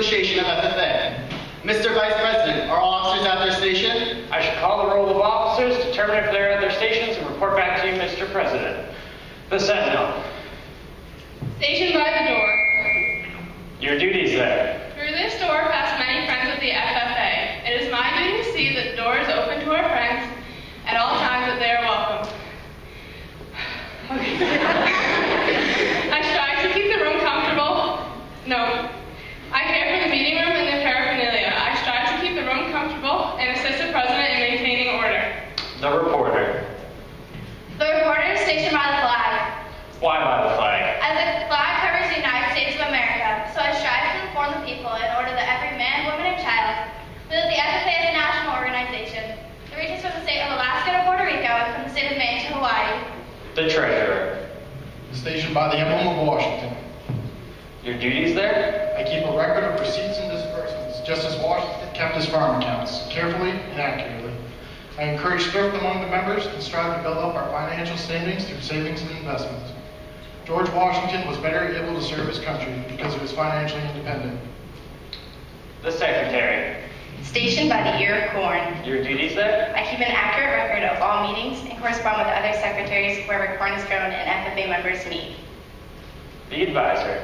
Association of FFA. Mr. Vice President, are all officers at their station? I should call the roll of officers, determine if they're at their stations, and report back to you, Mr. President. The Sentinel. Stationed by the door. Your duties there. Through this door pass many friends of the FFA. It is my duty to see that the door is open to our friends at all times, that they are welcome. Okay. I strive to keep the room comfortable. No. I care for the meeting room and the paraphernalia. I strive to keep the room comfortable and assist the president in maintaining order. The reporter. The reporter is stationed by the flag. Why by the flag? As the flag covers the United States of America, so I strive to inform the people in order that every man, woman, and child know that the FFA is a national organization. It reaches from the state of Alaska to Puerto Rico and from the state of Maine to Hawaii. The treasurer. Stationed by the emblem of Washington. Your duties there? I keep a record of receipts and disbursements, just as Washington kept his farm accounts, carefully and accurately. I encourage thrift among the members and strive to build up our financial standings through savings and investments. George Washington was better able to serve his country because he was financially independent. The secretary. Stationed by the ear of corn. Your duties there? I keep an accurate record of all meetings and correspond with other secretaries wherever corn is grown and FFA members meet. The advisor.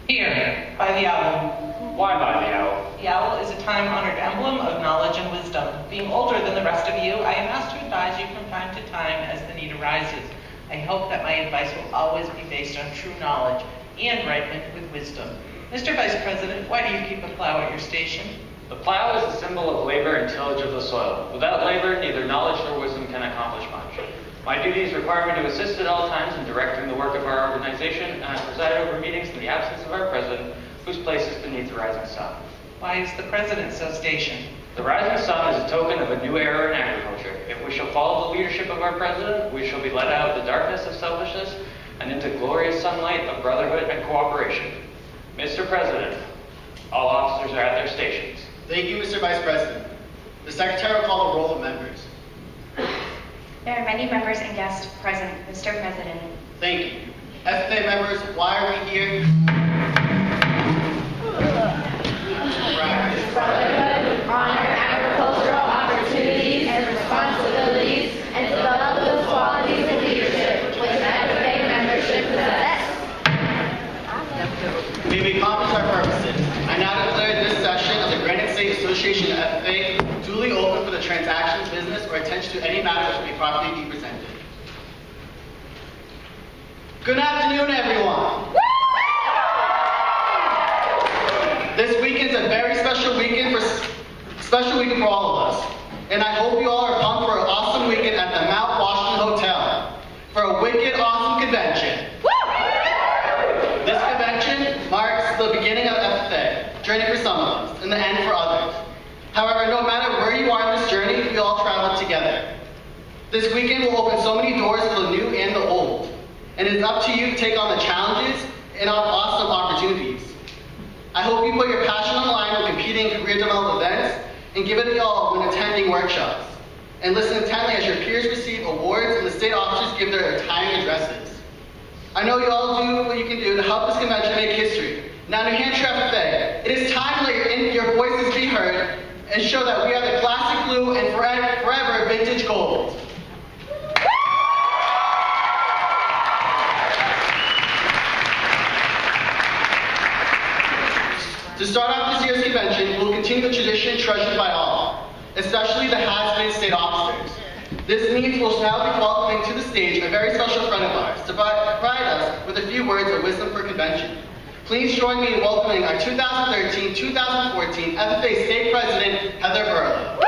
Here, by the owl. Why by the owl? The owl is a time-honored emblem of knowledge and wisdom. Being older than the rest of you, I am asked to advise you from time to time as the need arises. I hope that my advice will always be based on true knowledge and ripened with wisdom. Mr. Vice President, why do you keep a plow at your station? The plow is a symbol of labor and tillage of the soil. Without labor, neither knowledge nor wisdom can accomplish much. My duties require me to assist at all times in directing the work of our organization, and I preside over meetings in the absence of our president, whose place is beneath the rising sun. Why is the president so stationed? The rising sun is a token of a new era in agriculture. If we shall follow the leadership of our president, we shall be led out of the darkness of selfishness and into glorious sunlight of brotherhood and cooperation. Mr. President, all officers are at their stations. Thank you, Mr. Vice President. The Secretary will call the roll of members. There are many members and guests present, Mr. President. Thank you. FFA members, why are we here? Practice brotherhood, honor agricultural opportunities and responsibilities, and develop those qualities in leadership which an FFA member should possess. May we accomplish our purposes. I now declare this session of the Granite State Association of FFA duly open for the transactions, business, or attention to any matter which may properly be presented. Good afternoon, everyone. This weekend's a very special weekend for all of us, and I hope you all are pumped for an awesome weekend at the Mount Washington Hotel for a wicked awesome convention. This convention marks the beginning of FFA, journey for some of us, and the end for others. However, no matter where you are in this journey, we all travel together. This weekend will open so many doors for the new and the old, and it is up to you to take on the challenges and our awesome opportunities. I hope you put your passion on the line when competing in career development events and give it all when attending workshops. And listen intently as your peers receive awards and the state officers give their retiring addresses. I know you all do what you can do to help this convention make history. Now, New Hampshire FFA, it is time to let your voices be heard and show that we are the classic blue and forever vintage gold. To start off this year's convention, we'll continue the tradition treasured by all, especially the has-been state officers. This means we'll now be welcoming to the stage a very special friend of ours to provide us with a few words of wisdom for convention. Please join me in welcoming our 2013-2014 FFA State President, Heather Burlow.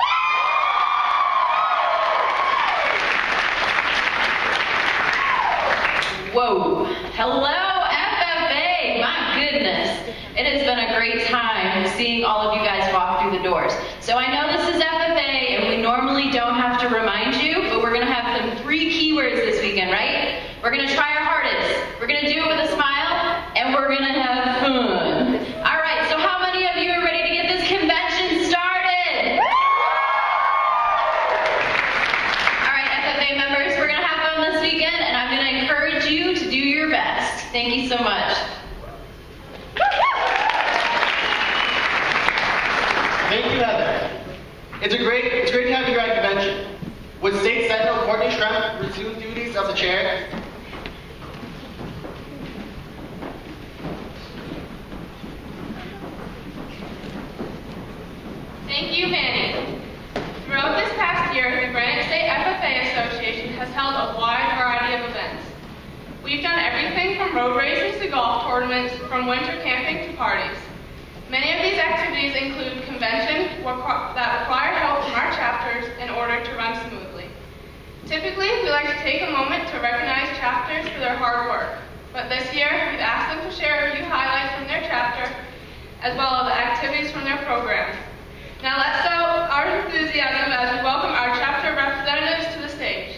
Whoa. Hello, FFA. My goodness. It has been a great time seeing all of you guys walk through the doors. So I know this is FFA, and we normally don't have to remind you, but we're going to have some 3 keywords this weekend, right? We're going to try our hardest. We're going to do it with a smile, and we're going to have fun. All right, so how many of you are ready to get this convention started? All right, FFA members, we're going to have fun this weekend, and I'm going to encourage you to do your best. Thank you so much. Thank you, Manny. Throughout this past year, the Granite State FFA Association has held a wide variety of events. We've done everything from road races to golf tournaments, from winter camping to parties. Many of these activities include conventions that require help from our chapters in order to run smoothly. Typically, we like to take a moment to recognize chapters for their hard work, but this year, we've asked them to share a few highlights from their chapter, as well as the activities from their programs. Now let's show our enthusiasm as we welcome our chapter representatives to the stage.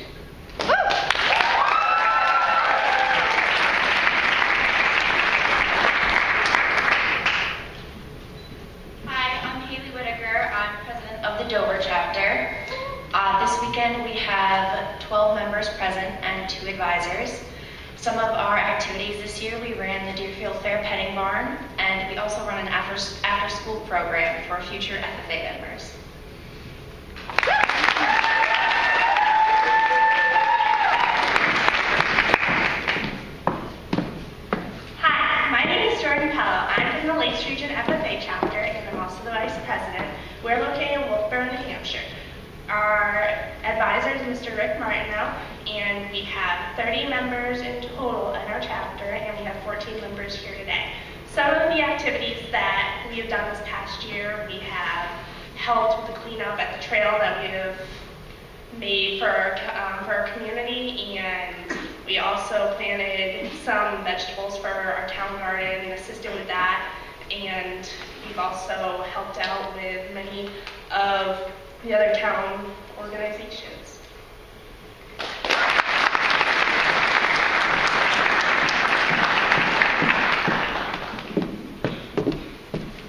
Of the Dover chapter. This weekend we have 12 members present and 2 advisors. Some of our activities this year, we ran the Deerfield Fair Petting Barn, and we also run an after-school program for future FFA members. Hi, my name is Jordan Pello. I'm from the Lakes Region FFA chapter, and I'm also the vice president. We're located in Wolfboro, New Hampshire. Our advisor is Mr. Rick Martineau, and we have 30 members in total in our chapter, and we have 14 members here today. Some of the activities that we have done this past year, we have helped with the cleanup at the trail that we have made for our community, and we also planted some vegetables for our town garden and assisted with that. And we've also helped out with many of the other town organizations.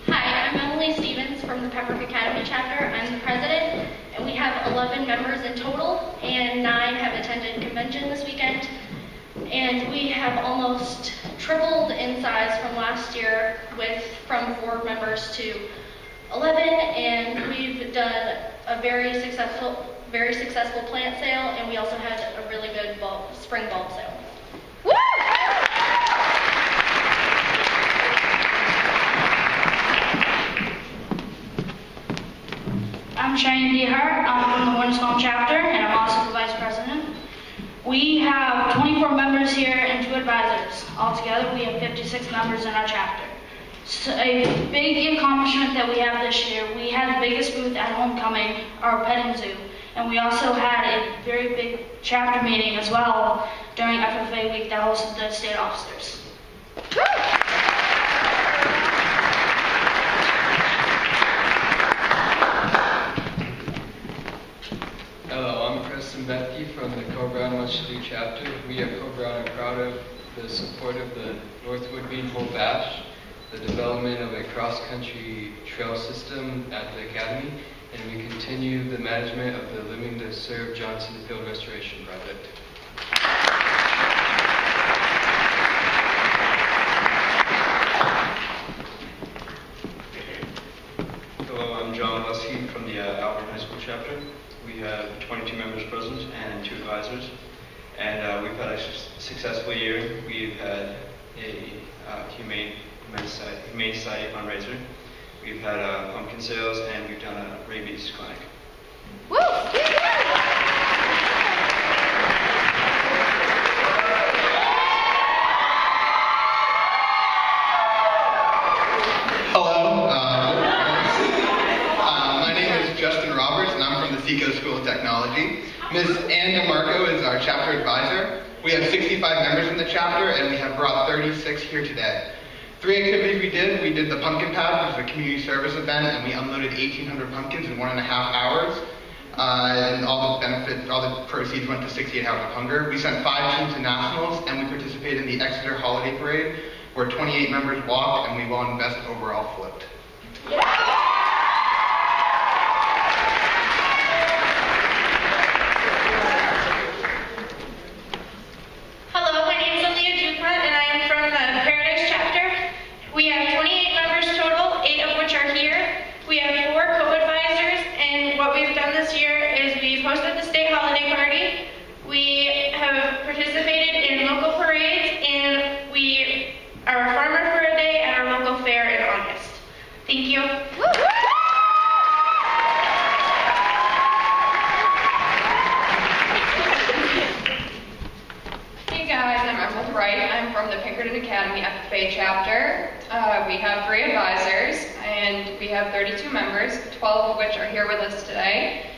Hi, I'm Emily Stevens from the Pembroke Academy chapter. I'm the president, and we have 11 members in total, and 9 have attended convention this weekend. And we have almost tripled in size from last year, from 4 members to 11, and we've done a very successful plant sale, and we also had a really good spring bulb sale. Woo! I'm Shane D. Hart. I'm from the Winston chapter, and I'm also the vice president. We have 24 members here and 2 advisors. Altogether, we have 56 members in our chapter. So a big accomplishment that we have this year, we had the biggest booth at homecoming, our petting zoo, and we also had a very big chapter meeting as well during FFA week that hosted the state officers. Hello, I'm Preston Bethke from the Co-Brown Much-to-Do chapter. We at Co-Brown are proud of the support of the Northwood Beanpole Bash, the development of a cross-country trail system at the Academy, and we continue the management of the Living to Serve Johnson Field Restoration Project. Hello, I'm John Lusky from the Albert High School chapter. We have 22 members present and 2 advisors, and we've had a successful year. We've had a humane society fundraiser. We've had pumpkin sales, and we've done a rabies clinic. Woo! Hello, my name is Justin Roberts, and I'm from the Seco School of Technology. Ms. Ann DeMarco is our chapter advisor. We have 65 members in the chapter, and we have brought 36 here today. 3 activities we did the pumpkin patch, which is a community service event, and we unloaded 1,800 pumpkins in 1.5 hours. And all the proceeds went to 68 Hours of Hunger. We sent 5 teams to nationals, and we participated in the Exeter Holiday Parade, where 28 members walked, and we won Best Overall Float. Hello, my name is Aaliyah Dupont, and I am from the Paradise chapter. We have 28 members total, 8 of which are here. We have 4 co-advisors, and what we've done this year is we've hosted the state holiday party. We have participated in local parades, and we are a farmer for a day at our local fair in August. Thank you. FFA chapter. We have 3 advisors, and we have 32 members, 12 of which are here with us today.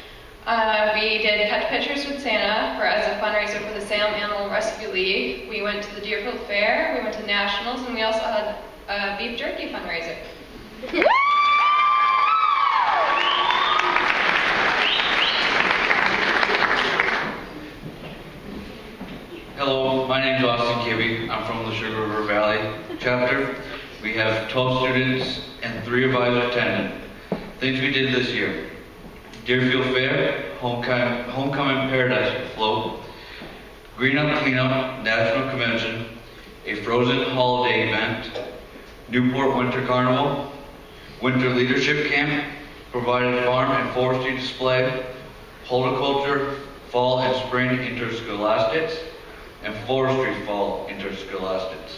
We did Pet Pictures with Santa as a fundraiser for the Salem Animal Rescue League. We went to the Deerfield Fair, we went to Nationals, and we also had a beef jerky fundraiser. Hello, my name is Austin Kibbe. I'm from the Sugar River Valley chapter. We have 12 students and 3 advisors attending. Things we did this year: Deerfield Fair, Homecoming Paradise Float, Green Up Cleanup National Convention, a Frozen Holiday Event, Newport Winter Carnival, Winter Leadership Camp, provided farm and forestry display, horticulture, fall and spring interscholastics, and forestry fall interscholastics.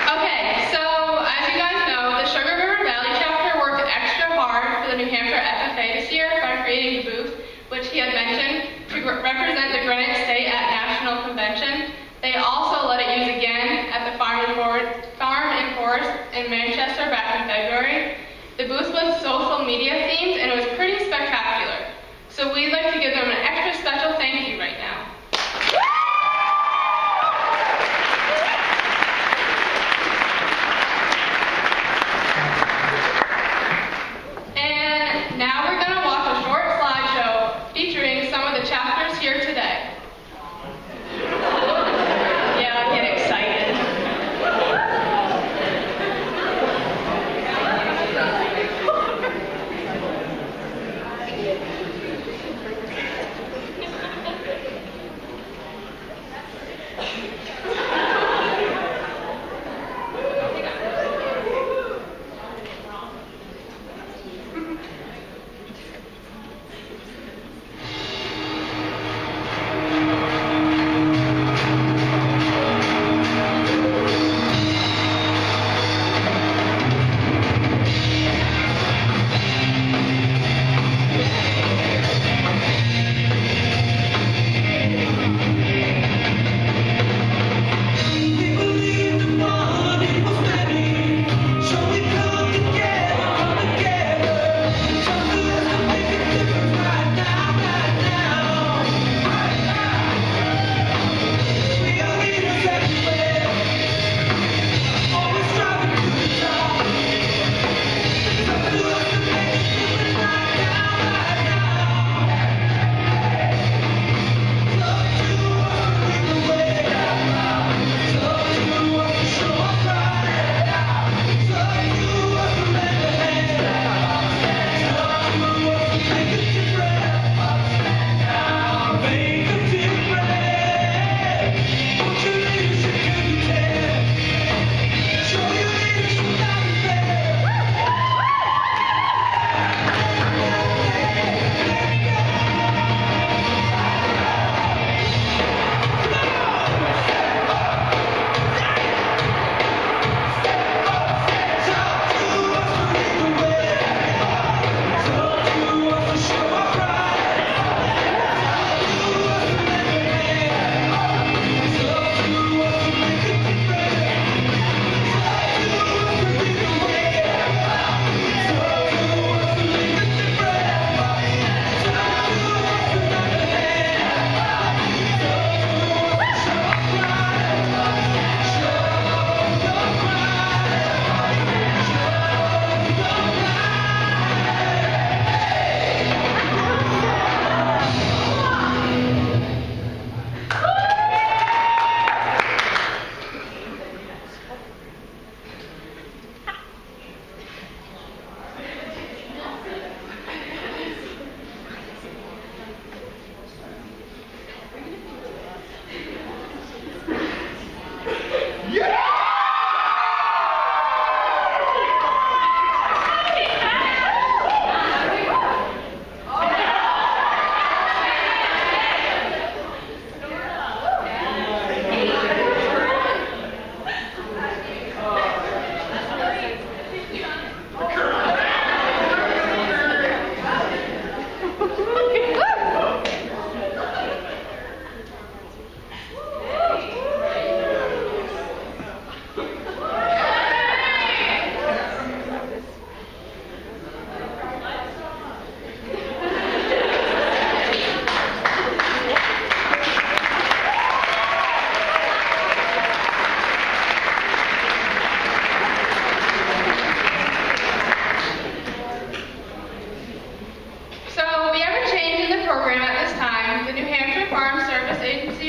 Okay, so as you guys know, the Sugar River Valley chapter worked extra hard for the New Hampshire FFA this year by creating the booth, which he had mentioned, to represent the Granite State at National Convention. They also let it use again at the Farm and Forest in Manchester back in February. The booth was social media themed, and it was pretty spectacular. So we'd like to give them an extra special thank you right now. And now we're going to watch a short slideshow featuring some of the chapters here today. Yeah, get excited.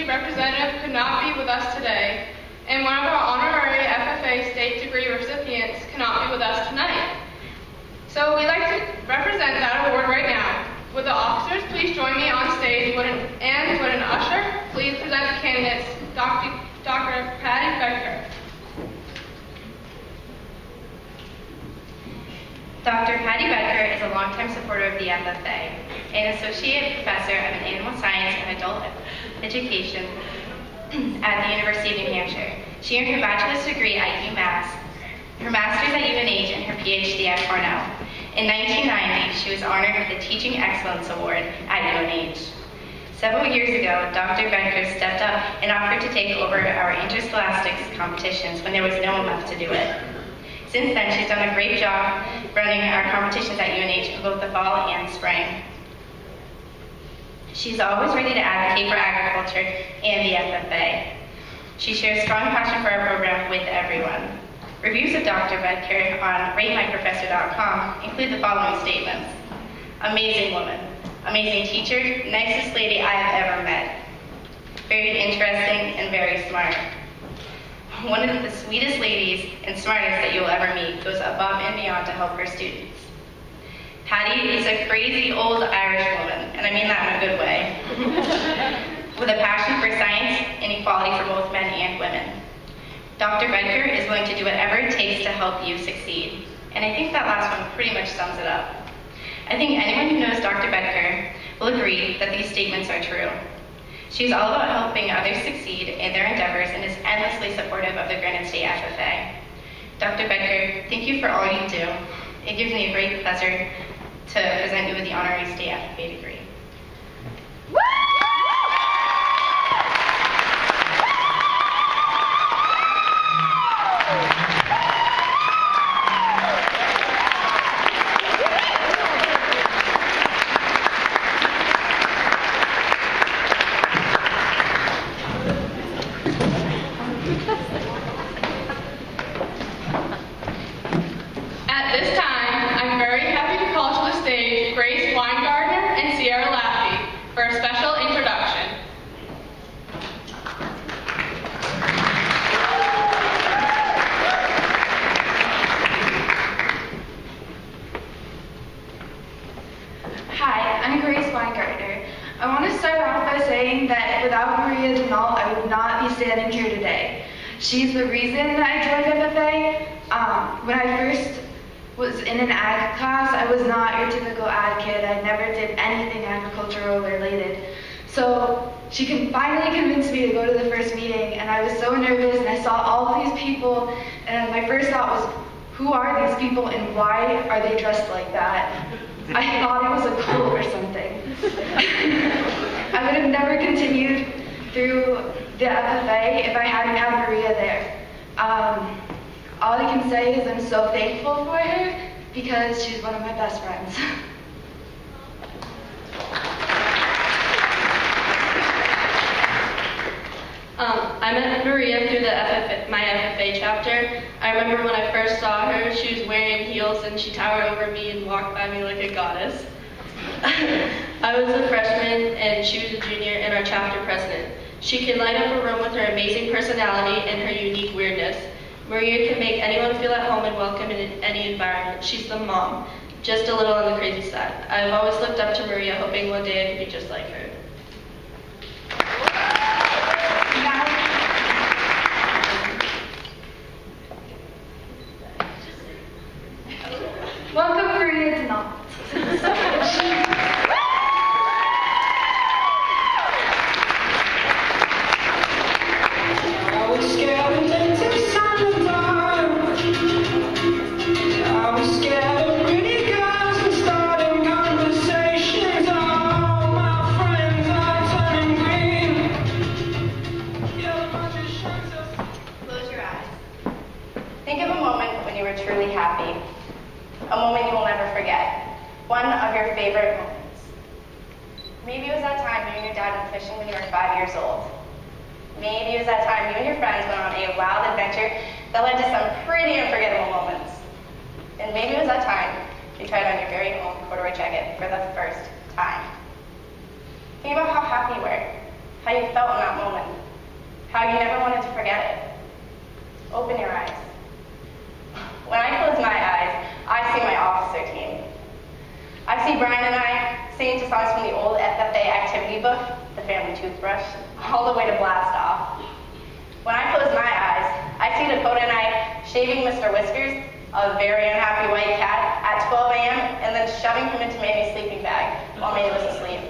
representative could not be with us today, and one of our honorary FFA state degree recipients cannot be with us tonight. So we'd like to represent that award right now. Would the officers please join me on stage, would an usher please present the candidates, Dr. Patty Becker. Dr. Patty Becker is a longtime supporter of the FFA, an associate professor of animal science and adult education at the University of New Hampshire. She earned her bachelor's degree at UMass, her master's at UNH, and her PhD at Cornell. In 1990, she was honored with the Teaching Excellence Award at UNH. Several years ago, Dr. Becker stepped up and offered to take over our interscholastics competitions when there was no one left to do it. Since then, she's done a great job running our competitions at UNH in both the fall and spring. She's always ready to advocate for agriculture and the FFA. She shares strong passion for our program with everyone. Reviews of Dr. Becker on ratemyprofessor.com include the following statements. Amazing woman, amazing teacher, nicest lady I have ever met. Very interesting and very smart. One of the sweetest ladies and smartest that you'll ever meet, goes above and beyond to help her students. Patty is a crazy old Irish woman, and I mean that in a good way, with a passion for science and equality for both men and women. Dr. Becker is willing to do whatever it takes to help you succeed, and I think that last one pretty much sums it up. I think anyone who knows Dr. Becker will agree that these statements are true. She's all about helping others succeed in their endeavors and is endlessly supportive of the Granite State FFA. Dr. Becker, thank you for all you do. It gives me a great pleasure to present you with the honorary state FFA degree. She's the reason that I joined FFA. When I first was in an ag class, I was not your typical ag kid. I never did anything agricultural related. So she finally convinced me to go to the first meeting, and I was so nervous, and I saw all these people, and my first thought was, who are these people and why are they dressed like that? I thought it was a cult or something. I would have never continued through the FFA if I hadn't had Maria there. All I can say is I'm so thankful for her because she's one of my best friends. I met Maria through my FFA chapter. I remember when I first saw her, she was wearing heels and she towered over me and walked by me like a goddess. I was a freshman and she was a junior and our chapter president. She can light up a room with her amazing personality and her unique weirdness. Maria can make anyone feel at home and welcome in any environment. She's the mom, just a little on the crazy side. I've always looked up to Maria, hoping one day I could be just like her. Welcome, Maria Deneault. A moment you will never forget. One of your favorite moments. Maybe it was that time you and your dad went fishing when you were 5 years old. Maybe it was that time you and your friends went on a wild adventure that led to some pretty unforgettable moments. And maybe it was that time you tried on your very own corduroy jacket for the first time. Think about how happy you were, how you felt in that moment, how you never wanted to forget it. Open your eyes. When I close my eyes, I see my officer team. I see Brian and I singing to songs from the old FFA activity book, The Family Toothbrush, all the way to Blast Off. When I close my eyes, I see Dakota and I shaving Mr. Whiskers, a very unhappy white cat, at 12 a.m. and then shoving him into Manny's sleeping bag while Manny was asleep.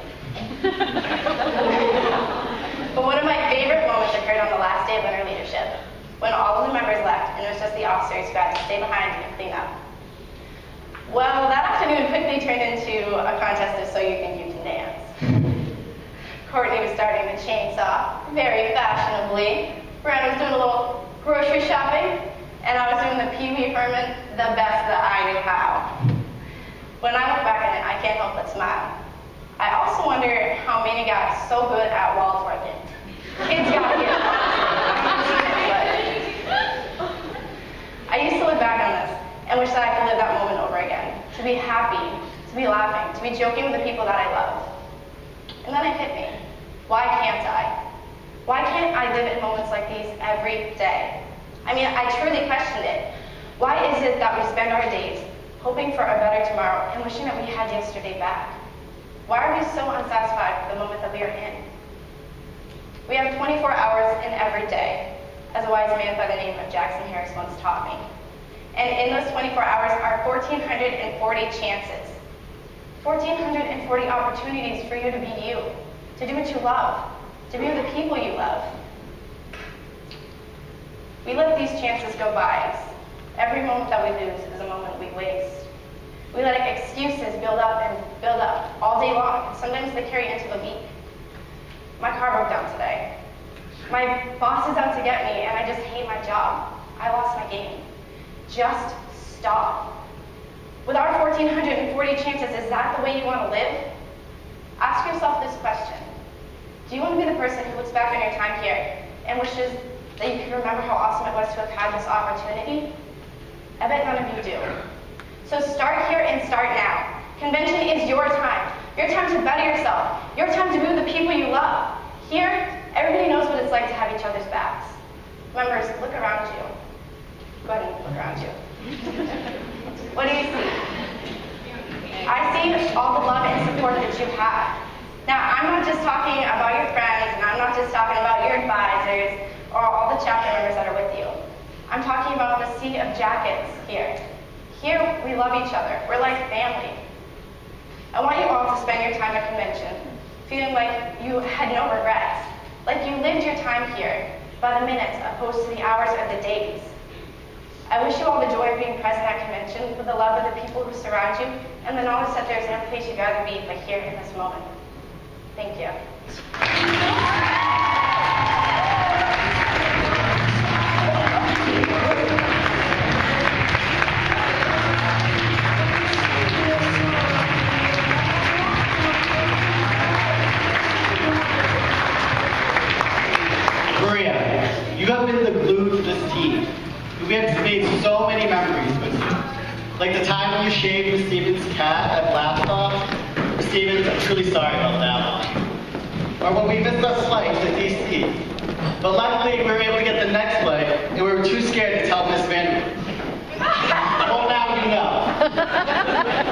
But one of my favorite moments occurred on the last day of winter leadership, when all of the members left and it was just the officers who had to stay behind and clean up. Well, that afternoon quickly turned into a contest of So You Think You Can Dance. Courtney was starting the chainsaw very fashionably. Brandon was doing a little grocery shopping, and I was doing the Pee Wee Herman the best that I knew how. When I look back at it, I can't help but smile. I also wonder how Manny got so good at wall twerking. Kids got it. I used to look back on this and wish that I could live that moment over again. To be happy, to be laughing, to be joking with the people that I love. And then it hit me. Why can't I? Why can't I live in moments like these every day? I mean, I truly questioned it. Why is it that we spend our days hoping for a better tomorrow and wishing that we had yesterday back? Why are we so unsatisfied with the moment that we are in? We have 24 hours in every day, as a wise man by the name of Jackson Harris once taught me. And in those 24 hours are 1,440 chances. 1,440 opportunities for you to be you, to do what you love, to be with the people you love. We let these chances go by us. Every moment that we lose is a moment we waste. We let excuses build up and build up all day long, and sometimes they carry into the week. My car broke down today. My boss is out to get me, and I just hate my job. I lost my game. Just stop. With our 1,440 chances, is that the way you want to live? Ask yourself this question. Do you want to be the person who looks back on your time here and wishes that you could remember how awesome it was to have had this opportunity? I bet none of you do. So start here and start now. Convention is your time to better yourself, your time to be with the people you love. Here, everybody knows what it's like to have each other's backs. Members, look around you. Go ahead and look around you. What do you see? I see all the love and support that you have. Now, I'm not just talking about your friends, and I'm not just talking about your advisors, or all the chapter members that are with you. I'm talking about the sea of jackets here. Here, we love each other. We're like family. I want you all to spend your time at convention feeling like you had no regrets, like you lived your time here by the minutes opposed to the hours or the days. I wish you all the joy of being present at convention with the love of the people who surround you and the knowledge that there's no place you'd rather be but here in this moment. Thank you. Maria, you have been the glue to this team. We have made so many memories with you. Like the time when you shaved Miss Stevens' cat at Blast Off. Miss Stevens, I'm truly sorry about that one. Or when we missed our flight to DC. But luckily, we were able to get the next flight, and we were too scared to tell Miss Van. Well, now you know.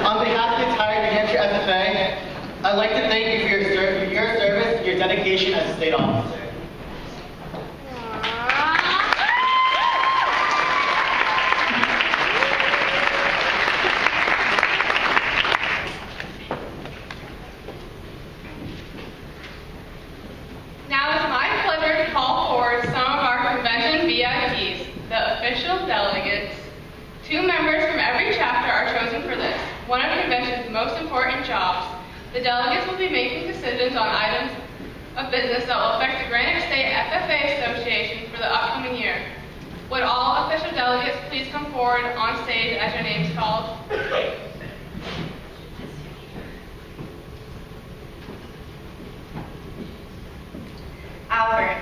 On behalf of the entire New Hampshire FFA, I'd like to thank you for your service and your dedication as a state officer. Now it's my pleasure to call forward some of our convention VIPs, the official delegates. 2 members from every chapter are chosen for this, one of convention's most important jobs. The delegates will be making decisions on items of business that will affect the Granite State FFA Association for the upcoming year. Would all official delegates please come forward on stage as your name's called? Albert,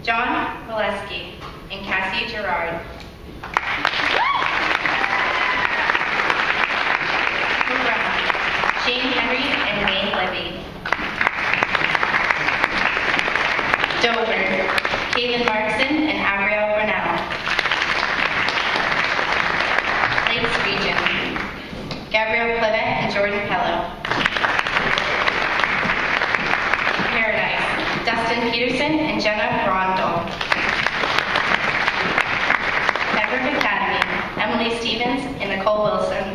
John Molesky, and Cassie Gerard. Brown, Shane Henry, and Wayne Levy. Gabrielle Clivet and Jordan Pello. Paradise, Dustin Peterson and Jenna Brondel. Pembroke Academy, Emily Stevens and Nicole Wilson.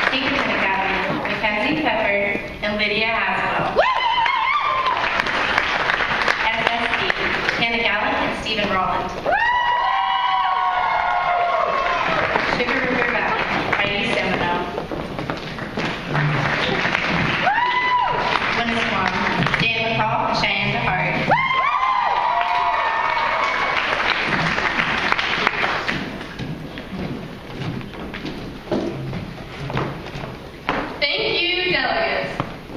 Pinkerton Academy, Mackenzie Pepper and Lydia Haswell. SSD, Hannah Gallant and Stephen Rolland. Sugar River Valley, Heidi Semino. Winnisquam, Dan McCall and Cheyenne DeHart. Thank you, delegates.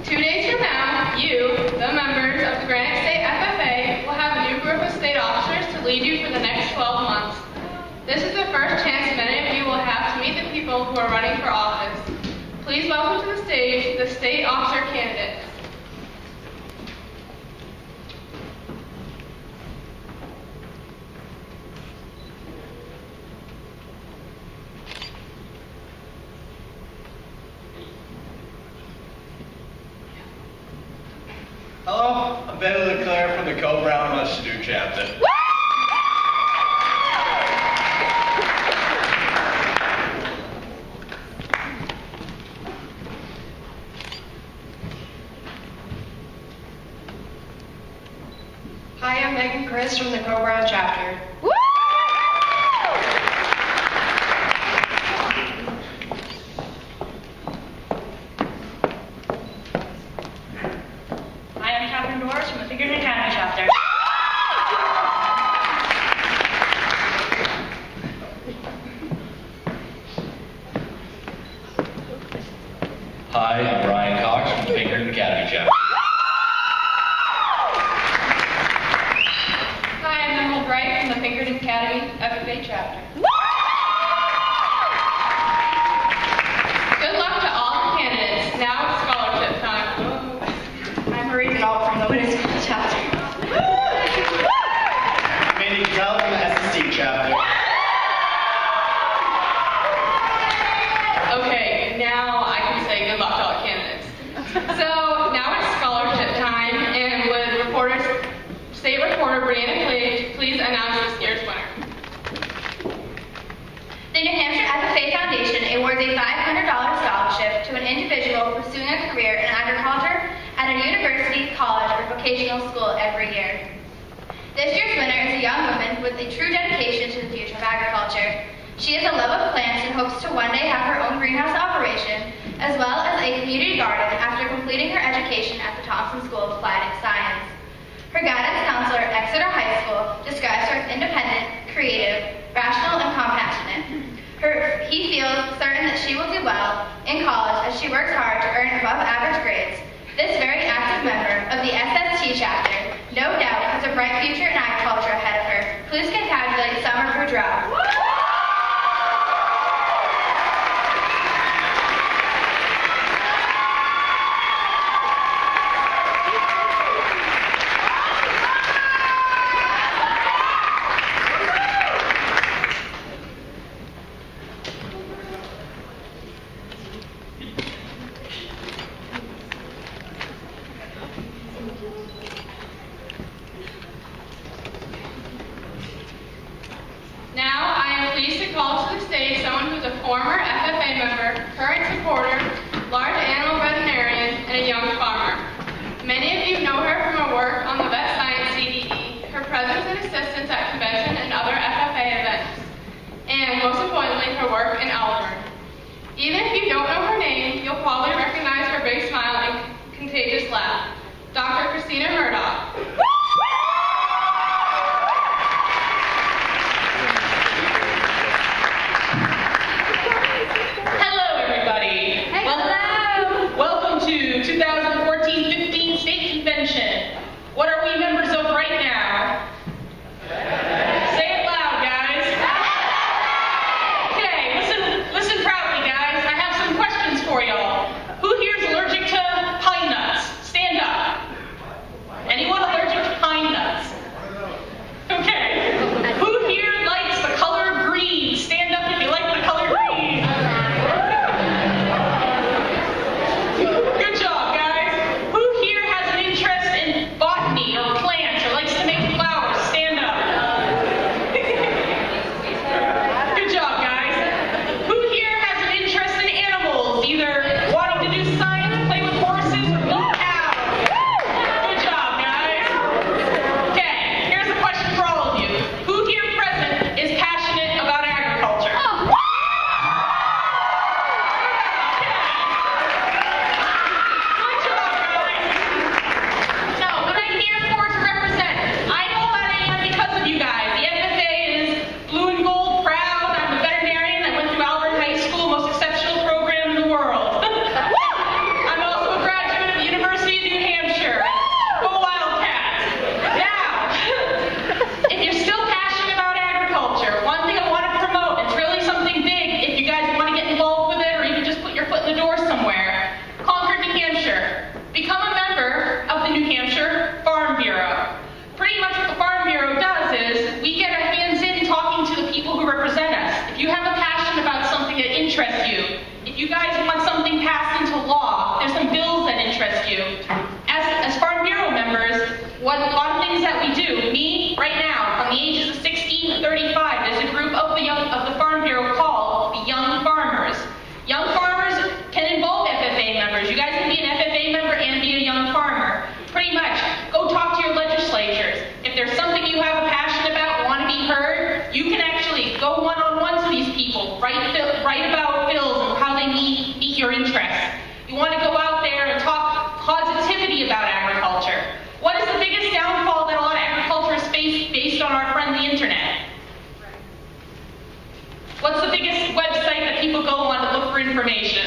2 days from now, you, the members of the Granite State FFA, will have a new group of state officers to lead you for the next 12 months. This is the first chance many of you will have to meet the people who are running for office. Please welcome to the stage the state officer candidates. Hello, I'm Ben LeClaire from the Co-Brown Must-Do chapter. Hi, I'm Megan Chris from the Co-Brown chapter. Hi, I'm Catherine Doris from the Pinkerton Academy chapter. Hi, I'm Brian Cox from the Pinkerton Academy chapter. Hi, I'm Emerald Wright from the Pinkerton Academy FFA chapter. Good luck to all the candidates. Now it's scholarship time. I'm Marie Denault from the Winnisquam chapter. Mandy Cattell from the SSD chapter. Okay, now I can say good luck to all the candidates. So now it's scholarship time, and would State Reporter Brianna please announce this year's winner. The New Hampshire FFA Foundation awards a $500 scholarship to an individual pursuing a career in agriculture at a university, college, or vocational school every year. This year's winner is a young woman with a true dedication to the future of agriculture. She has a love of plants and hopes to one day have her own greenhouse operation, as well as a community garden after completing her education at the Thompson School of Applied Science. Her guidance counselor at Exeter High School describes her as independent, creative, rational, and compassionate. He feels certain that she will do well in college as she works hard to earn above average grades. This very active member of the SST chapter no doubt has a bright future in agriculture ahead of her. Please congratulate Summer Boudreau. Now, I am pleased to call to the stage someone who's a former FFA member, current supporter, large animal veterinarian, and a young farmer. Many of you know her from her work on the Vet Science CDE, her presence and assistance at convention and other FFA events, and most importantly, her work in Alburn. Even if you don't know her name, you'll probably recognize her big smile and contagious laugh. Dr. Christina Murdoch. Hello, everybody. Hello. Welcome to 2014-15 State Convention. What are we members of right now? Say it loud, guys. Okay, listen proudly, guys. I have some questions for y'all. Who here is allergic to pine nuts? Stand up. information?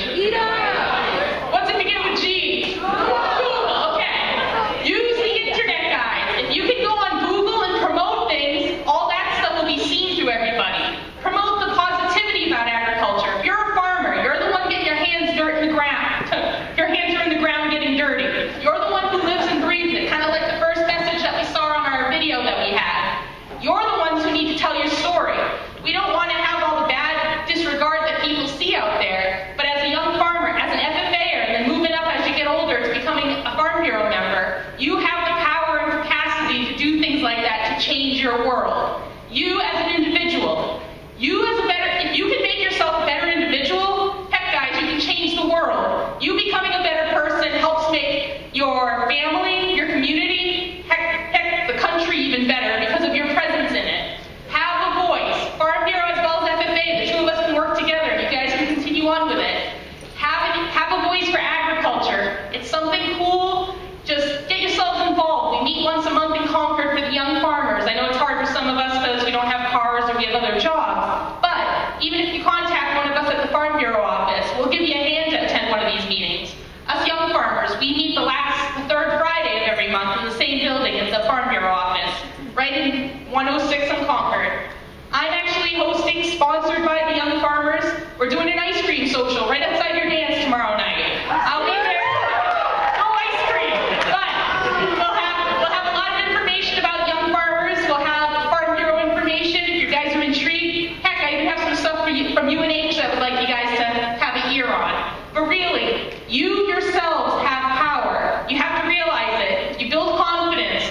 What's it begin with G? Google, okay. Use the internet, guys. If you can go on Google and promote things, all that stuff will be seen to everybody. Promote the positivity about agriculture. If you're a farmer, you're the one getting your hands dirt in the ground. Your hands are in the ground getting dirty. You're the one who lives and breathes it, kind of like the first message that we saw on our video that we had. You're the ones who need to tell your story. We don't want to have all the bad disregard that people see out there, but as a young farmer, as an FFA'er, and then moving up as you get older to becoming a Farm Bureau member, you have the power and capacity to do things like that to change your world. You as an individual, if you can make yourself a better individual, heck guys, you can change the world. You becoming a better person helps make your family, your community, heck, the country even better because of your presence in it. Have a voice. Farm Bureau as well as FFA, the two of us can work together. You guys can continue on with it. Have a voice for agriculture. It's something cool. Just get yourselves involved. We meet once a month in Concord for the young farmers. I know it's hard for some of us because we don't have cars or we have other jobs. But even if you contact one of us at the Farm Bureau office, we'll give you a hand to attend one of these meetings. Us young farmers, we meet the third Friday of every month in the same building as the Farm Bureau office, right in 106 on Concord. I'm actually hosting, sponsored by the young farmers. We're doing an ice cream social right outside your dance tomorrow night. I'll be there. No ice cream, but we'll have a lot of information about young farmers. We'll have Farm Bureau information if you guys are intrigued. Heck, I even have some stuff from UNH that I would like you guys to have an ear on. But really, you yourselves have power. You have to realize it. You build confidence.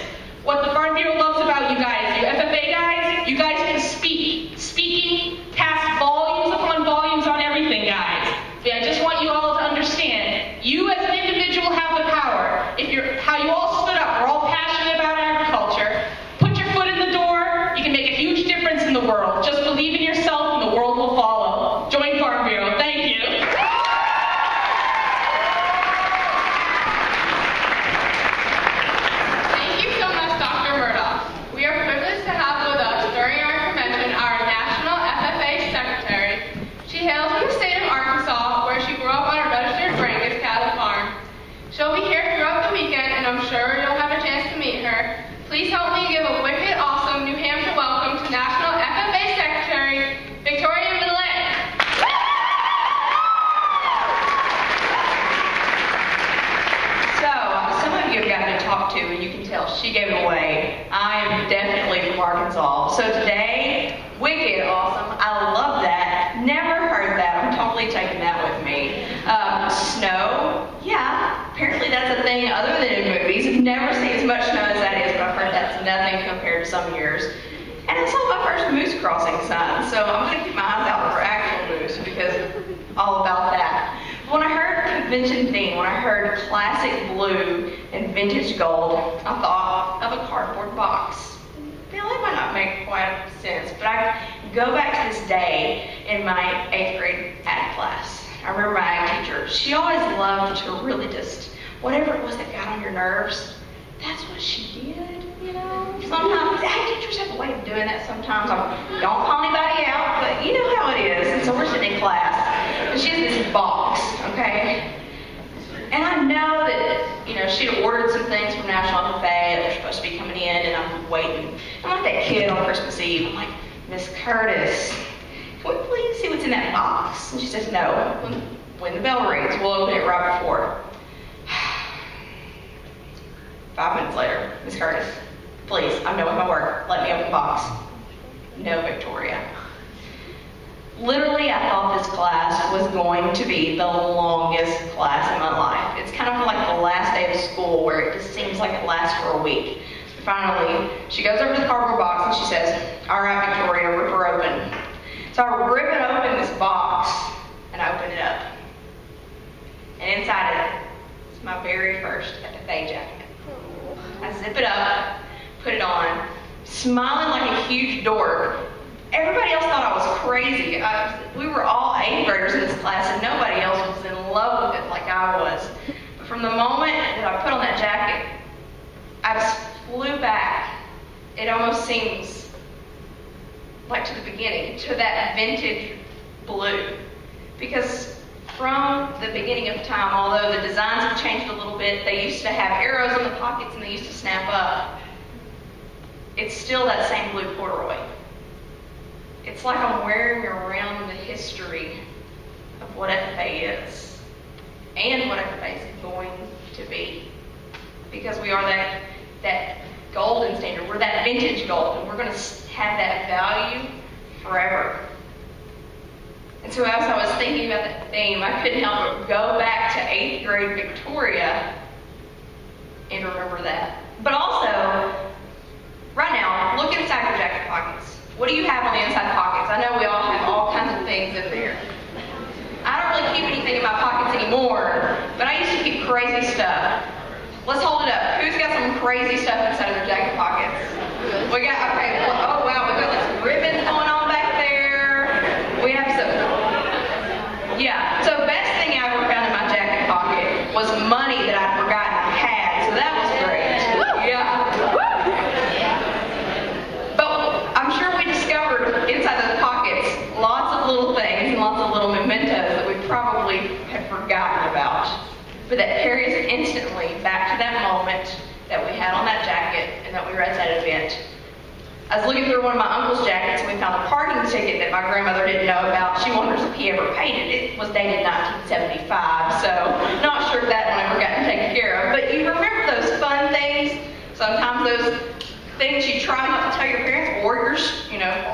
What the Farm Bureau loves about you guys, you FFA guys, you guys can speak. Speaking casts volumes upon volumes on everything, guys. But I just want you all to understand, you as an individual have the power. How you all stood up, we're all passionate about agriculture. Put your foot in the door, you can make a huge difference in the world. Just believe in yourself and the world will follow. Join Farm Bureau. Thank you. She'll be here throughout the weekend, and I'm sure you'll have a chance to meet her. Please help me give a wicked, awesome New Hampshire welcome to National FFA Secretary, Victoria Maloch. So, some of you have gotten to talk to, and you can tell she gave it away. I am definitely from Arkansas. So today, wicked awesome. I love that. Never heard that. I'm totally taking that with me. Snow, yeah, apparently that's a thing other than in movies. I've never seen as much snow as that is, but I've heard that's nothing compared to some years. And I saw my first moose crossing sign, so I'm going to keep my eyes out for actual moose because all about that. When I heard convention theme, when I heard classic blue and vintage gold, I thought of a cardboard box. Now, that might not make quite sense, but I go back to this day in my 8th grade ag class. I remember my ag teacher, she always loved to really just, whatever it was that got on your nerves, that's what she did, you know? Sometimes ag teachers have a way of doing that sometimes. Don't call anybody out, but you know how it is. And so we're sitting in class, and she has this box, okay? And I know that, you know, she'd ordered some things from National FFA that were supposed to be coming in, and I'm waiting. I'm like that kid on Christmas Eve. I'm like, Miss Curtis, can we please see what's in that box? And she says, no. When the bell rings, we'll open it right before. 5 minutes later, Miss Curtis, please, I'm done with my work. Let me open the box. No, Victoria. Literally, I thought this class was going to be the longest class in my life. It's kind of like the last day of school where it just seems like it lasts for a week. Finally, she goes over to the cardboard box and she says, all right, Victoria, rip her open. So I rip it open, this box, and I open it up. And inside it is my very first FFA jacket. I zip it up, put it on, smiling like a huge dork. Everybody else thought I was crazy. We were all 8th graders in this class, and nobody else was in love with it like I was. But from the moment that I put on that jacket, I just flew back. It almost seems like to the beginning, to that vintage blue. Because from the beginning of time, although the designs have changed a little bit, they used to have arrows in the pockets and they used to snap up. It's still that same blue corduroy. It's like I'm wearing around the history of what FFA is and what FFA is going to be. Because we are that golden standard. We're that vintage gold, and we're going to have that value forever. And so as I was thinking about that theme, I couldn't help but go back to 8th grade Victoria and remember that. But also, right now, look inside your jacket pockets. What do you have on the inside pockets? I know we all have all kinds of things in there. I don't really keep anything in my pockets anymore, but I used to keep crazy stuff. Let's hold it up. Who's got some crazy stuff inside of their jacket pockets? We got, okay, well, oh wow, we got like some ribbons going on back there. We have some, yeah. So best thing I ever found in my jacket pocket was money that I'd forgotten I had, so that was great. Yeah. But I'm sure we discovered inside those pockets lots of little things and lots of little mementos that we probably had forgotten about. But that carries us instantly back to that moment that we had on that jacket and that we were at that event. I was looking through one of my uncle's jackets and we found a parking ticket that my grandmother didn't know about. She wonders if he ever paid it. It was dated 1975, so not sure if that one ever got taken care of. But you remember those fun things? Sometimes those things you try not to tell your parents or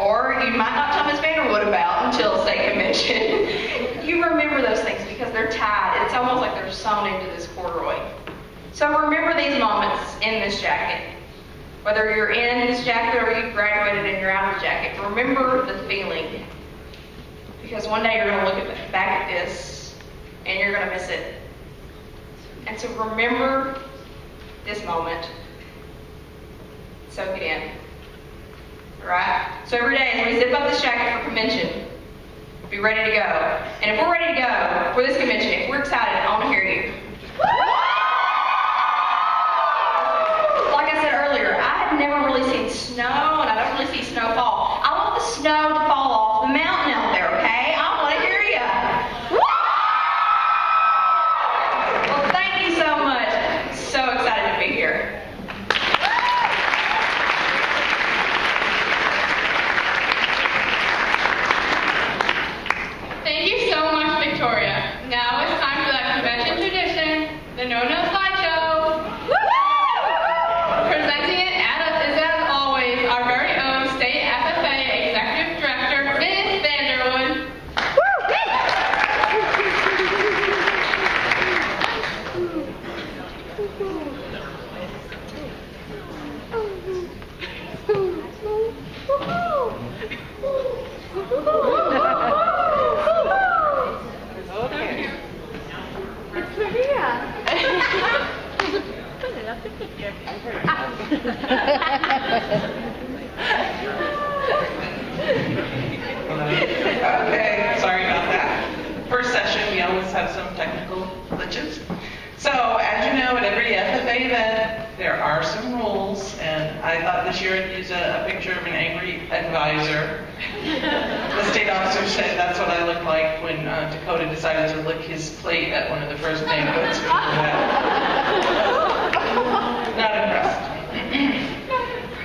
or you might not tell Miss Vanderwood about until state convention. You remember those things because they're tied. It's almost like they're sewn into this corduroy. So remember these moments in this jacket. Whether you're in this jacket or you graduated and you're out of the jacket, remember the feeling. Because one day you're going to look back at this and you're going to miss it. And so remember this moment. Soak it in. Alright? So every day as we zip up this jacket for convention, be ready to go. And if we're ready to go for this convention, if we're excited, I want to hear you. Like I said earlier, I have never really seen snow, and I don't really see snow fall. I want the snow to fall off the mountain out there, okay? I want to hear you. Well, thank you so much. So excited to be here. Thank you so much, Victoria. Now it's time for that convention tradition, the no-no slideshow. Presenting it is, as always, our very own State FFA Executive Director, Ms. Vanderwood. It's Maria. Okay, sorry about that. First session, we always have some technical glitches. So, as you know, at every FFA event, there are some rules, and I thought this year I'd use a picture of an angry advisor. The state officer said that's what I looked like when Dakota decided to lick his plate at one of the first banquets. Not impressed.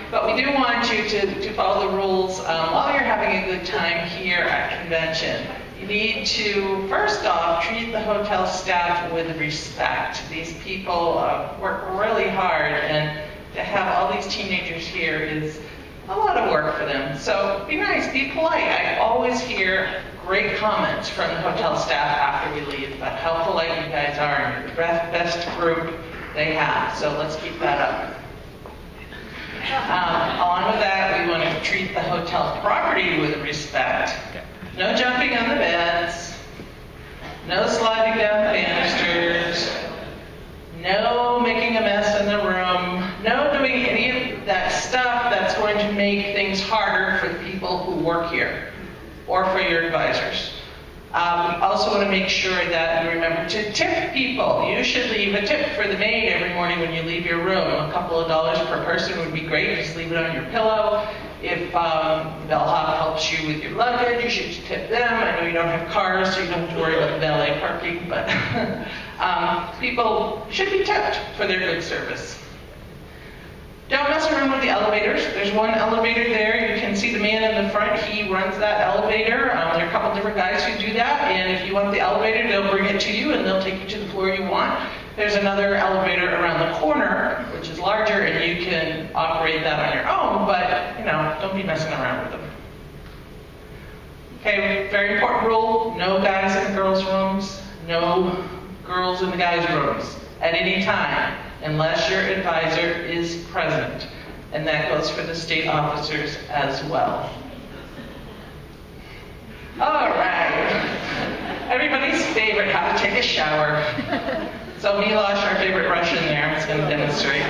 But we do want you to follow the rules while you're having a good time here at convention. You need to, first off, treat the hotel staff with respect. These people work really hard, and to have all these teenagers here is a lot of work for them. So be nice, be polite. I always hear great comments from the hotel staff after we leave about how polite you guys are, and you're the best group they have. So let's keep that up. Along with that, we want to treat the hotel property with respect. No jumping on the beds, no sliding down the banisters, no making a mess in the room, no doing any of that stuff that's going to make things harder for the people who work here or for your advisors. We also want to make sure that you remember to tip people. You should leave a tip for the maid every morning when you leave your room. A couple of dollars per person would be great. Just leave it on your pillow. If Bellhop helps you with your luggage, you should tip them. I know you don't have cars, so you don't have to worry about the valet parking, but people should be tipped for their good service. Don't mess around with the elevators. There's one elevator there. You can see the man in the front. He runs that elevator. There are a couple different guys who do that, and if you want the elevator, they'll bring it to you, and they'll take you to the floor you want. There's another elevator around the corner, which is larger, and you can operate that on your own, but, you know, don't be messing around with them. Okay, very important rule, no guys in the girls' rooms, no girls in the guys' rooms at any time, unless your advisor is present. And that goes for the state officers as well. All right, everybody's favorite, how to take a shower. So Maloch, our favorite Russian there, is going to demonstrate.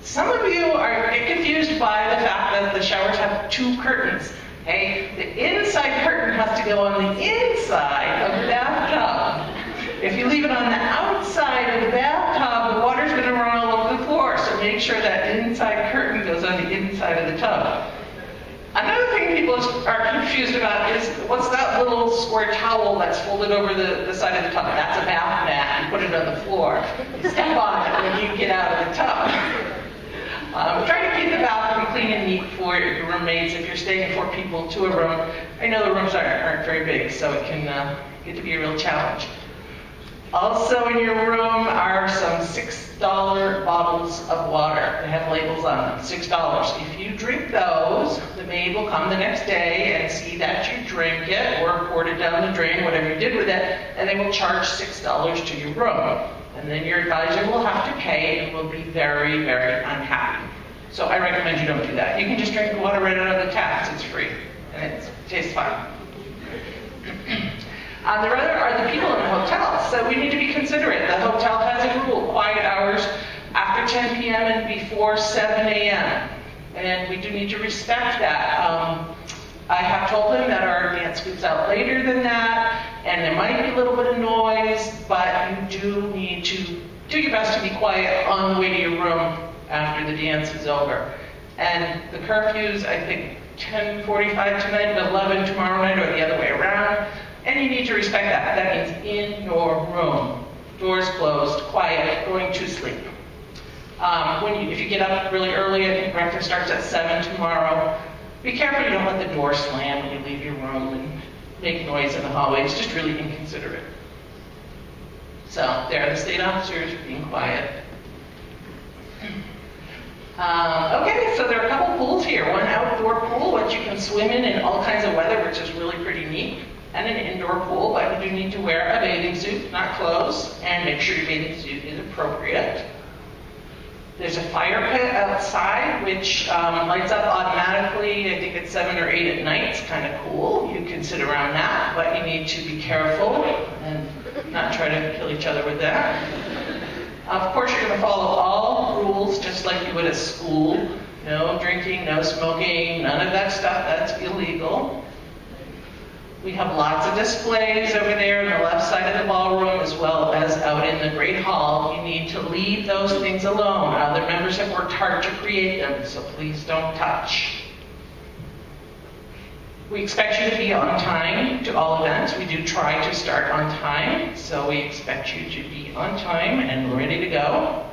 Some of you get confused by the fact that the showers have two curtains. Okay? The inside curtain has to go on the inside of the bathtub. If you leave it on the outside of the bathtub, the water's going to run all over the floor. So make sure that inside curtain goes on the inside of the tub. Another thing people are confused about is, what's that little square towel that's folded over the side of the tub? That's a bath mat. You put it on the floor. You step on it when you get out of the tub. Try to keep the bathroom clean and neat for your roommates if you're staying 4 people to a room. I know the rooms aren't very big, so it can get to be a real challenge. Also in your room are some $6 bottles of water. They have labels on them, $6. If you drink those, the maid will come the next day and see that you drink it or poured it down the drain, whatever you did with it, and they will charge $6 to your room. And then your advisor will have to pay and will be very, very unhappy. So I recommend you don't do that. You can just drink the water right out of the tap. It's free, and it tastes fine. The other are the people in the hotel, so we need to be considerate. The hotel has a rule, quiet hours after 10 p.m. and before 7 a.m. And we do need to respect that. I have told them that our dance gets out later than that, and there might be a little bit of noise, but you do need to do your best to be quiet on the way to your room after the dance is over. And the curfews, I think 10:45 tonight to 11 tomorrow night, or the other way around. And you need to respect that. That means in your room. Doors closed, quiet, going to sleep. If you get up really early, I think breakfast starts at 7 tomorrow. Be careful you don't let the door slam when you leave your room and make noise in the hallway. It's just really inconsiderate. So there are the state officers being quiet. Okay, so there are a couple pools here. One outdoor pool, which you can swim in all kinds of weather, which is really pretty neat. And an indoor pool, but you do need to wear a bathing suit, not clothes, and make sure your bathing suit is appropriate. There's a fire pit outside, which lights up automatically. I think it's 7 or 8 at night. It's kind of cool. You can sit around that, but you need to be careful and not try to kill each other with that. Of course, you're going to follow all rules just like you would at school. No drinking, no smoking, none of that stuff. That's illegal. We have lots of displays over there on the left side of the ballroom, as well as out in the Great Hall. You need to leave those things alone. Other members have worked hard to create them, so please don't touch. We expect you to be on time to all events. We do try to start on time, so we expect you to be on time and ready to go.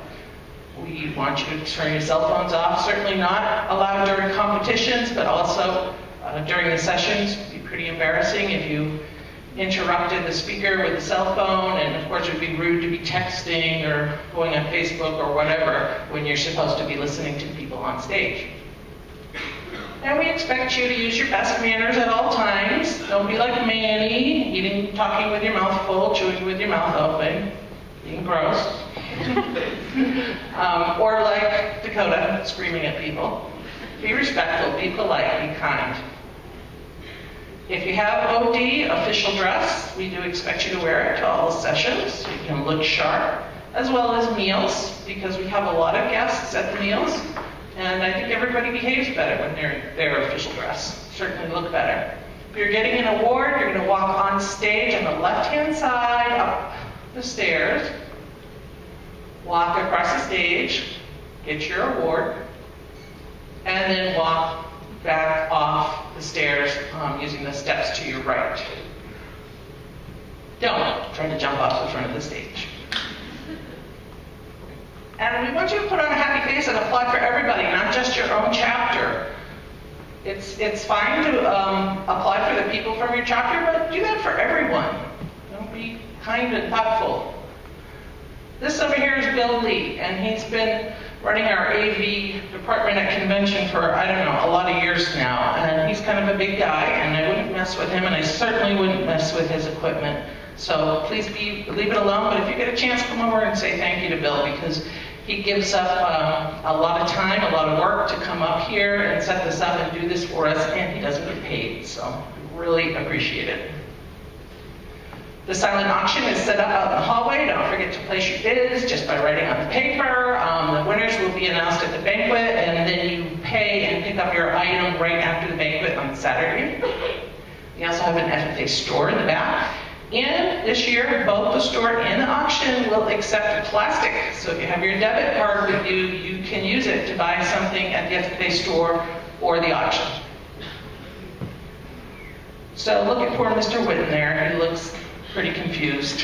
We want you to turn your cell phones off. Certainly not allowed during competitions, but also during the sessions. It'd be pretty embarrassing if you interrupted the speaker with a cell phone, and of course it would be rude to be texting or going on Facebook or whatever when you're supposed to be listening to people on stage. And we expect you to use your best manners at all times. Don't be like Manny, talking with your mouth full, chewing with your mouth open, being gross. Or like Dakota, screaming at people. Be respectful, be polite, be kind. If you have OD, official dress, we do expect you to wear it to all the sessions so you can look sharp, as well as meals, because we have a lot of guests at the meals, and I think everybody behaves better when they're official dress. Certainly look better. If you're getting an award, you're going to walk on stage on the left-hand side, up the stairs, walk across the stage, get your award, and then walk back off the stairs using the steps to your right. Don't try to jump off the front of the stage. And we want you to put on a happy face and apply for everybody, not just your own chapter. It's fine to apply for the people from your chapter, but do that for everyone. Don't be kind and thoughtful. This over here is Bill Lee, and he's been running our AV department at convention for, I don't know, a lot of years now. And he's kind of a big guy, and I wouldn't mess with him, and I certainly wouldn't mess with his equipment. So please leave it alone, but if you get a chance, come over and say thank you to Bill, because he gives up a lot of time, a lot of work to come up here and set this up and do this for us, and he doesn't get paid, so really appreciate it. The silent auction is set up out in the hallway. Don't forget to place your bids just by writing on the paper. The winners will be announced at the banquet, and then you pay and pick up your item right after the banquet on Saturday. We also have an FFA store in the back. And this year, both the store and the auction will accept plastic. So if you have your debit card with you, you can use it to buy something at the FFA store or the auction. So look at poor Mr. Witten there. He looks pretty confused.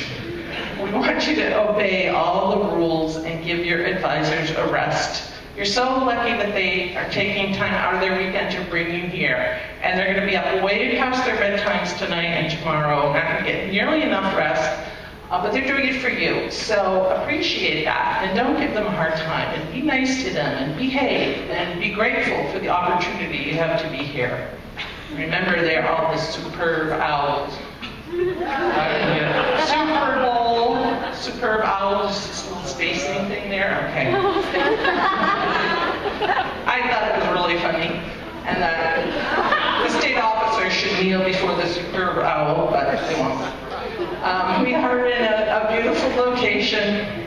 We want you to obey all the rules and give your advisors a rest. You're so lucky that they are taking time out of their weekend to bring you here. And they're going to be up way past their bedtimes tonight and tomorrow, not going to get nearly enough rest, but they're doing it for you. So appreciate that, and don't give them a hard time, and be nice to them, and behave, and be grateful for the opportunity you have to be here. Remember, they're all the superb owls. Super Bowl, superb owls, just a little spacing thing there, okay. I thought it was really funny, and that the state officer should kneel before the superb owl, but they won't. We are in a beautiful location,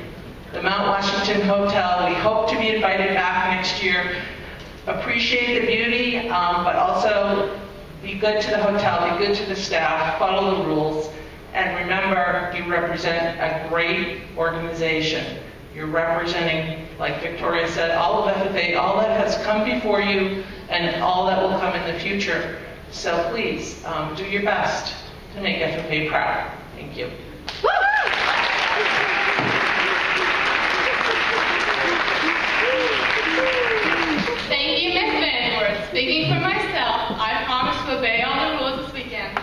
the Mount Washington Hotel. We hope to be invited back next year. Appreciate the beauty, but also be good to the hotel, be good to the staff, follow the rules, and remember, you represent a great organization. You're representing, like Victoria said, all of FFA, all that has come before you, and all that will come in the future. So please, do your best to make FFA proud. Thank you. Thank you, Ms. Vanderworth. Speaking for myself, I promise to obey all the rules this weekend.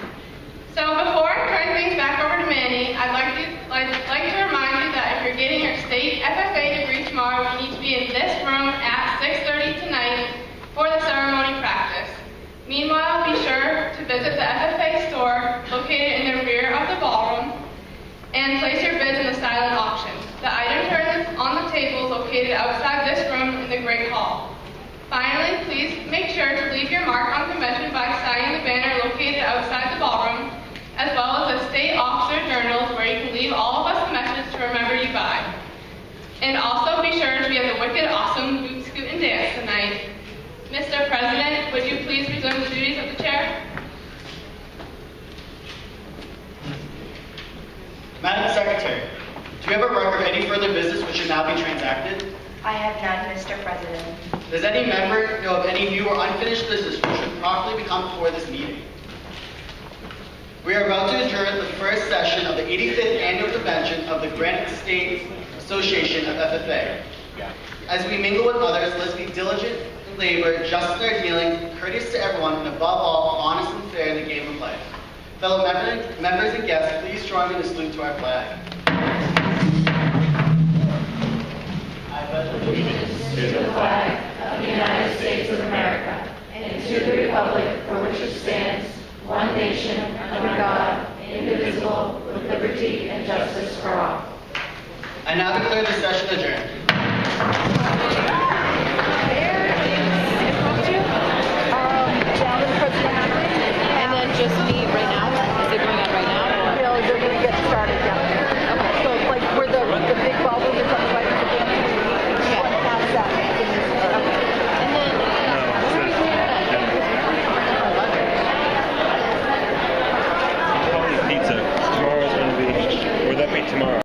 So before I turn things back over to Manny, I'd like to remind you that if you're getting your state FFA degree tomorrow, you need to be in this room at 6:30 tonight for the ceremony practice. Meanwhile, be sure to visit the FFA store located in the rear of the ballroom and place your bids in the silent auction. The items are on the table located outside this room in the Great Hall. Finally, please make sure to leave your mark on convention by signing the banner located outside the ballroom, as well as the state officer journals where you can leave all of us a message to remember you by. And also be sure to be at the wicked awesome boot scoot and dance tonight. Mr. President, would you please resume the duties of the chair? Madam Secretary, do you have a record of any further business which should now be transacted? I have none, Mr. President. Does any member know of any new or unfinished business which should properly become before this meeting? We are about to adjourn the first session of the 85th Annual Convention of the Granite State Association of FFA. As we mingle with others, let's be diligent in labor, just in our dealings, courteous to everyone, and above all, honest and fair in the game of life. Fellow members and guests, please join me in a salute to our flag. I pledge allegiance to the flag of the United States of America and to the republic for which it stands, one nation, under God, indivisible, with liberty and justice for all. I now declare the session adjourned.